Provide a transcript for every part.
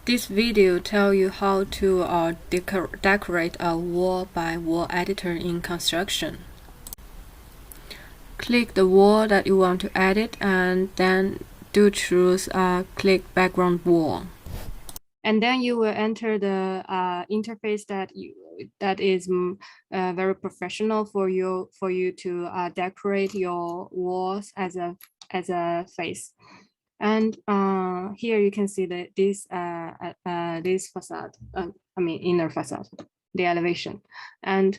This video tells you how to decorate a wall-by-wall editor in construction. Click the wall that you want to edit and then do choose click background wall. And then you will enter the interface that is very professional for you to decorate your walls as a face. And here you can see that this facade, inner facade, the elevation. And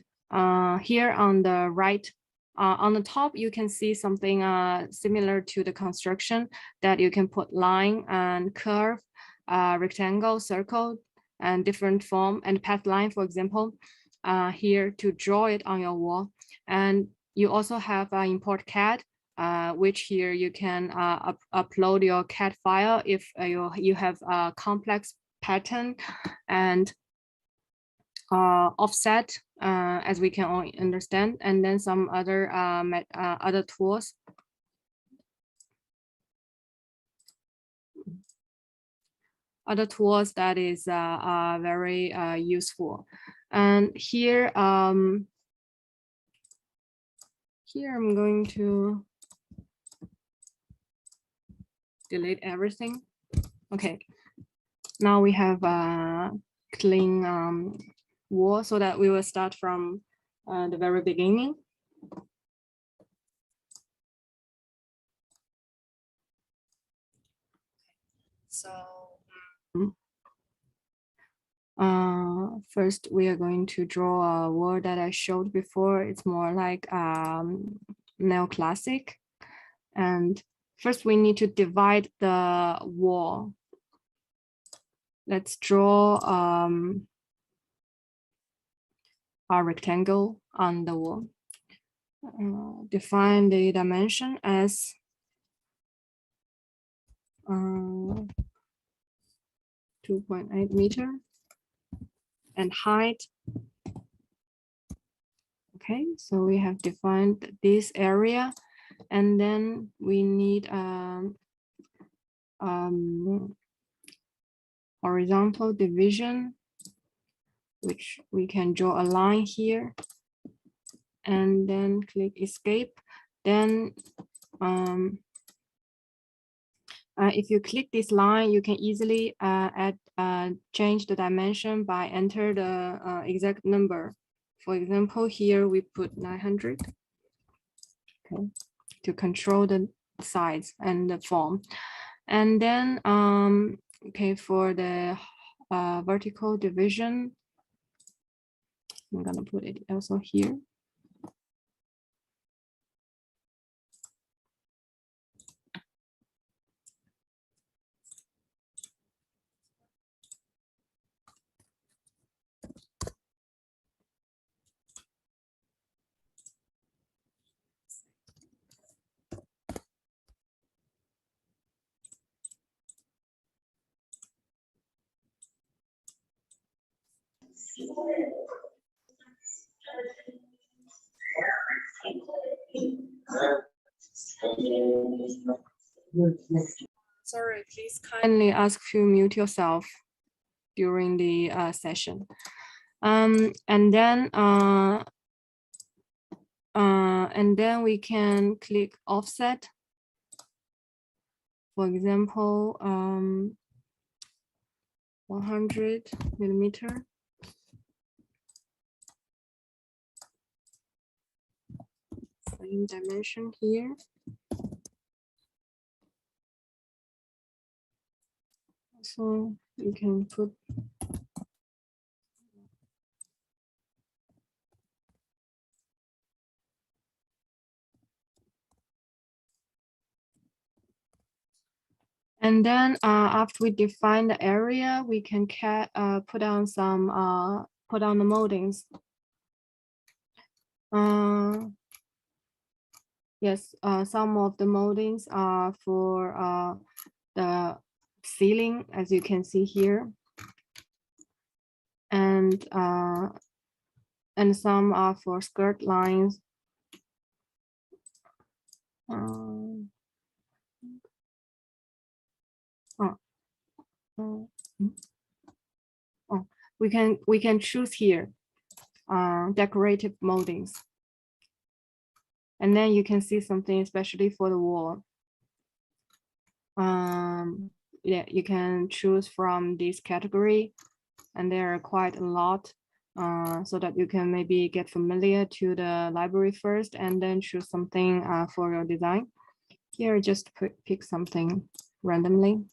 here on the right, on the top, you can see something similar to the construction that you can put line and curve, rectangle, circle, and different form, and path line, for example, here to draw it on your wall. And you also have import CAD, which here you can upload your CAD file if you have a complex pattern, and offset, as we can all understand, and then some other other tools. Other tools that is very useful. And here, here I'm going to delete everything. Okay, now we have a clean wall, so that we will start from the very beginning. So first we are going to draw a wall that I showed before. It's more like neoclassic. And first we need to divide the wall. Let's draw a rectangle on the wall. Define the dimension as 2.8 meter and height. Okay, so we have defined this area, and then we need horizontal division, which we can draw a line here, and then click escape. Then if you click this line, you can easily change the dimension by enter the exact number. For example, here we put 900, okay, to control the size and the form. And then, okay, for the vertical division, I'm gonna put it also here. Sorry, please kindly ask to mute yourself during the session. And then we can click offset. For example, 100 millimeter. Same dimension here. So you can put and then after we define the area, we can put on some put on the moldings. Yes, some of the moldings are for the ceiling, as you can see here, and some are for skirt lines. we can choose here decorative moldings. And then you can see something especially for the wall. Yeah, you can choose from this category, and there are quite a lot, so that you can maybe get familiar to the library first and then choose something for your design. Here, just pick something randomly.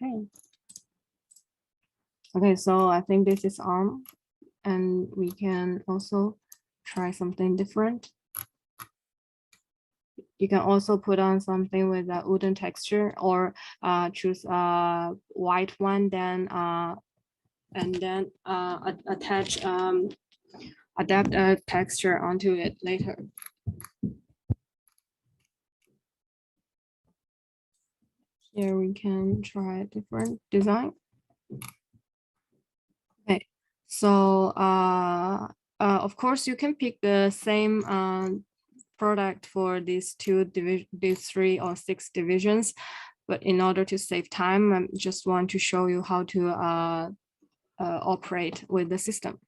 Okay. Okay, so I think this is on, and we can also try something different. You can also put on something with a wooden texture, or choose a white one, then and then attach adapt a texture onto it later. Here we can try a different design. Okay, so of course you can pick the same product for these these 3 or 6 divisions, but in order to save time, I just want to show you how to operate with the system.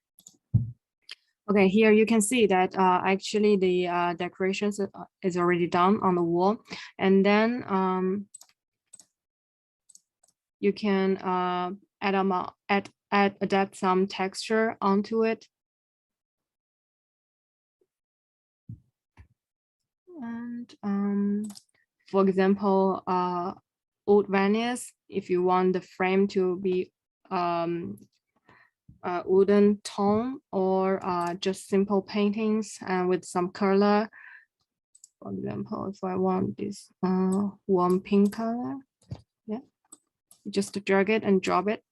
Okay, here you can see that actually the decorations is already done on the wall, and then you can adapt some texture onto it. And for example, old veneers, if you want the frame to be wooden tone, or just simple paintings with some color. For example, if I want this warm pink color, yeah, just drag it and drop it.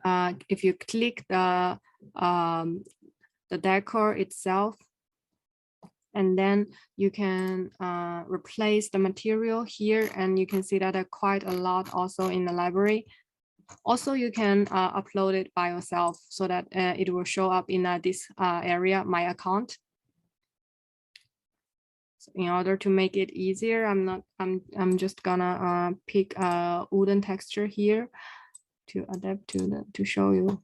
And if you click the decor itself, and then you can replace the material here, and you can see that there are quite a lot also in the library. Also, you can upload it by yourself, so that it will show up in this area, my account. So in order to make it easier, I'm just gonna pick a wooden texture here to adapt to show you.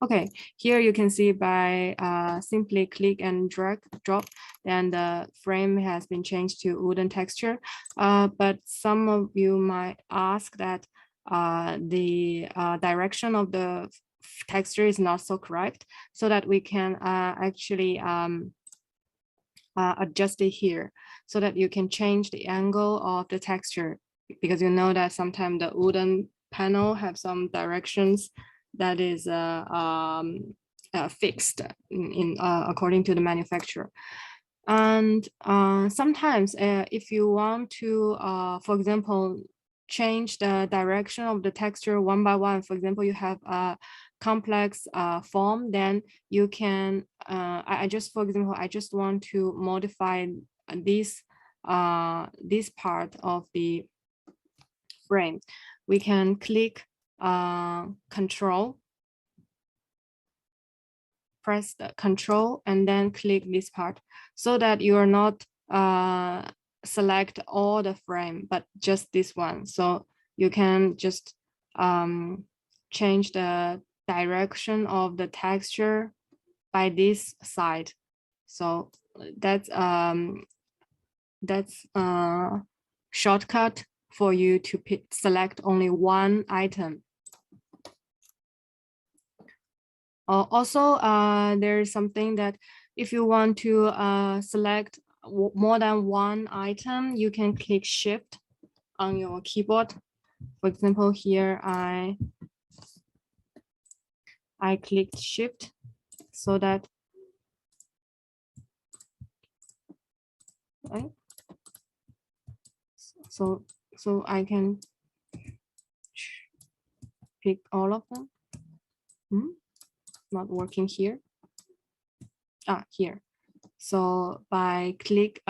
Okay, here you can see by simply click and drag, drop, then the frame has been changed to wooden texture. But some of you might ask that the direction of the texture is not so correct, so that we can actually adjust it here, so that you can change the angle of the texture, because you know that sometimes the wooden panel have some directions that is fixed in according to the manufacturer. And sometimes if you want to, for example, change the direction of the texture one by one, for example, you have a complex form, then you can, for example, I just want to modify this part of the frame. We can click Control, press the Control, and then click this part, so that you are not select all the frame, but just this one. So you can just change the direction of the texture by this side. So that's shortcut for you to select only one item. Also, there's something that if you want to select more than one item, you can click Shift on your keyboard. For example, here I clicked Shift, so that right. So I can pick all of them. Not working here. Here. So by click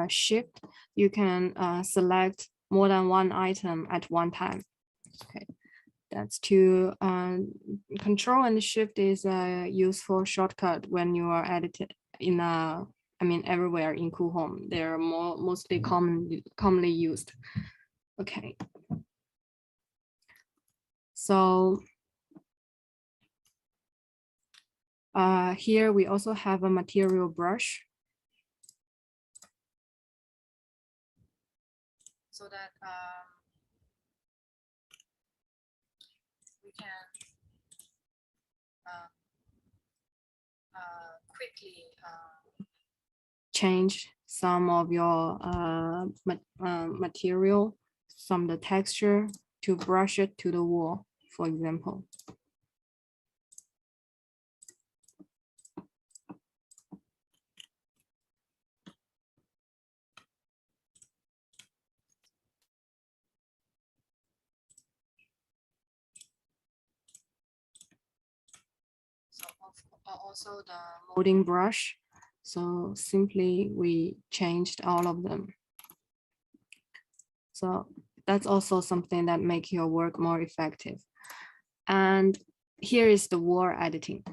Shift, you can select more than one item at one time. Okay. That's to Control and Shift is a useful shortcut when you are edited in everywhere in Cool Home. They're mostly commonly used. Okay. So here we also have a material brush, so that we can quickly change some of your material, some of the texture, to brush it to the wall, for example. So also the molding brush. So simply we changed all of them. So that's also something that makes your work more effective. And here is the wall editing.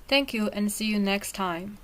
Thank you and see you next time.